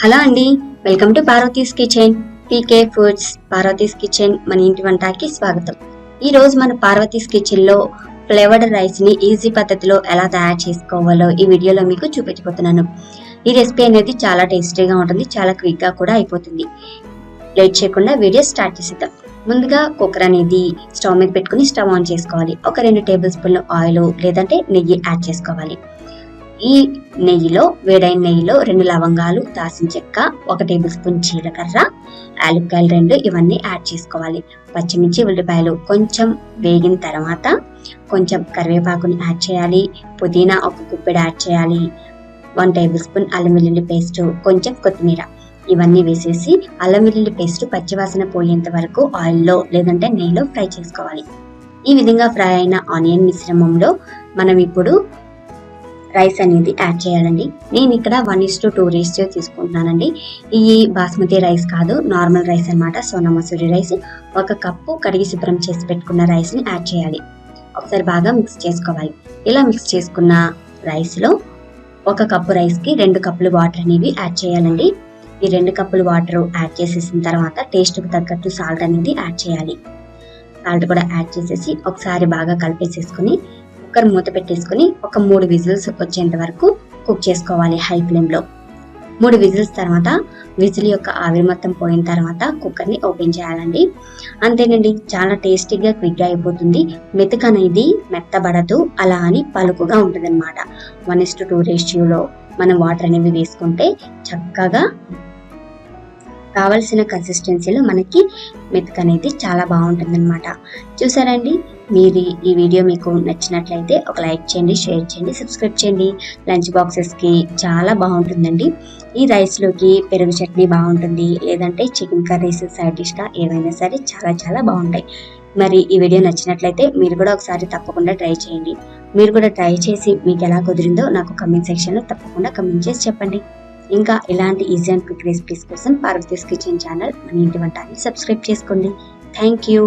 Hello అండి, welcome to Parvati's kitchen. PK foods Parvati's kitchen మన ఇంటి వంటకి స్వాగతం. ఈ రోజు మన పార్వతీస్ కిచెన్ లో ఫ్లేవర్డ్ రైస్ ని ఈజీ పద్ధతిలో ఎలా తయారు చేసుకోవాలో ఈ వీడియోలో మీకు చూపించబోతున్నాను. ఈ రెసిపీ అనేది చాలా టేస్టీగా ఉంటుంది, చాలా క్విక్ గా కూడా అయిపోతుంది. లేట్ చేయకుండా వీడియో స్టార్ట్ చేసేద్దాం. ముందుగా కుక్కర్ అనేది స్టవ్ మీద పెట్టుకుని స్టవ్ ఆన్ చేసుకోవాలి. ఒక 2 టేబుల్ స్పూన్ల ఆయిల్ లేదంటే నెయ్యి యాడ్ చేసుకోవాలి. ఈ నెయ్యిలో వేడైన నెయ్యిలో 2 లవంగాలు, దాల్చిన చెక్క, 1 టేబుల్ స్పూన్ జీలకర్ర, యాలక్కాయలు 2 ఇవన్నీ యాడ్ చేసుకోవాలి. పచ్చిమిర్చి, ఉల్లిపాయలు కొంచెం వేగిన తర్వాత కొంచెం కరివేపాకుని యాడ్ చేయాలి. పుదీనా ఒక గుప్పెడు యాడ్ చేయాలి. 1 టేబుల్ స్పూన్ అల్లం వెల్లుల్లి పేస్ట్, కొంచెం కొత్తిమీర ఇవన్నీ వేసేసి అల్లం వెల్లుల్లి పేస్ట్ పచ్చివాసన పోయేంత వరకు ఆయిల్లో లేదంటే నెయ్యిలో ఫ్రై చేసుకోవాలి. ఈ విధంగా ఫ్రై అయిన ఆనియన్ మిశ్రమంలో మనం ఇప్పుడు రైస్ అనేది యాడ్ చేయాలండి. నేను ఇక్కడ 1:2 రేషియో తీసుకుంటున్నానండి. ఈ బాస్మతి రైస్ కాదు, నార్మల్ రైస్ అన్నమాట, సోనా మసూరి రైస్. 1 కప్పు కడిగి శుభ్రం చేసి పెట్టుకున్న రైస్ ని యాడ్ చేయాలి. ఒకసారి బాగా మిక్స్ చేసుకోవాలి. ఇలా మిక్స్ చేసుకున్న రైస్ లో 1 కప్పు రైస్ కి 2 కప్పులు వాటర్ అనేవి యాడ్ చేయాలండి. ఈ 2 కప్పులు వాటర్ యాడ్ చేసేసిన తర్వాత టేస్ట్ కు తగ్గట్టు సాల్ట్ అనేది యాడ్ చేయాలి. సాల్ట్ కూడా యాడ్ చేసేసి ఒకసారి బాగా కలిపేసేసుకుని కుక్కర్ మూత పెట్టేసుకుని ఒక 3 విజిల్స్ వచ్చేంత వరకు కుక్ చేసుకోవాలి హై ఫ్లేమ్ లో. 3 విజిల్స్ తర్వాత విజిల్ యొక్క ఆవిరి మొత్తం పోయిన తర్వాత కుక్కర్ ని ఓపెన్ చేయాలండి. అంతేనండి, చాలా టేస్టీగా క్విక్ గా అయిపోతుంది. మెతుకు అనేది మెత్తబడదు, అలా అని పలుకుగా ఉంటుంది అనమాట. 1:2 రేషియోలో మనం వాటర్ అనేవి వేసుకుంటే చక్కగా కావలసిన కన్సిస్టెన్సీలో మనకి మెతుకు అనేది చాలా బాగుంటుంది అనమాట. చూసారండి, మీరు ఈ వీడియో మీకు నచ్చినట్లయితే ఒక లైక్ చేయండి, షేర్ చేయండి, సబ్స్క్రైబ్ చేయండి. లంచ్ బాక్సెస్కి చాలా బాగుంటుందండి. ఈ రైస్లోకి పెరుగు చట్నీ బాగుంటుంది, లేదంటే చికెన్ కర్రీస్ సైడ్ డిష్గా ఏవైనా సరే చాలా చాలా బాగుంటాయి. మరి ఈ వీడియో నచ్చినట్లయితే మీరు కూడా ఒకసారి తప్పకుండా ట్రై చేయండి. మీరు కూడా ట్రై చేసి మీకు ఎలా కుదిరిందో నాకు కమెంట్ సెక్షన్లో తప్పకుండా కమెంట్ చేసి చెప్పండి. ఇంకా ఇలాంటి ఈజీ అండ్ క్విక్ రెసిపీస్ కోసం పార్వతీస్ కిచెన్ ఛానల్ మన ఇంటి వంటని సబ్స్క్రైబ్ చేసుకోండి. Thank you.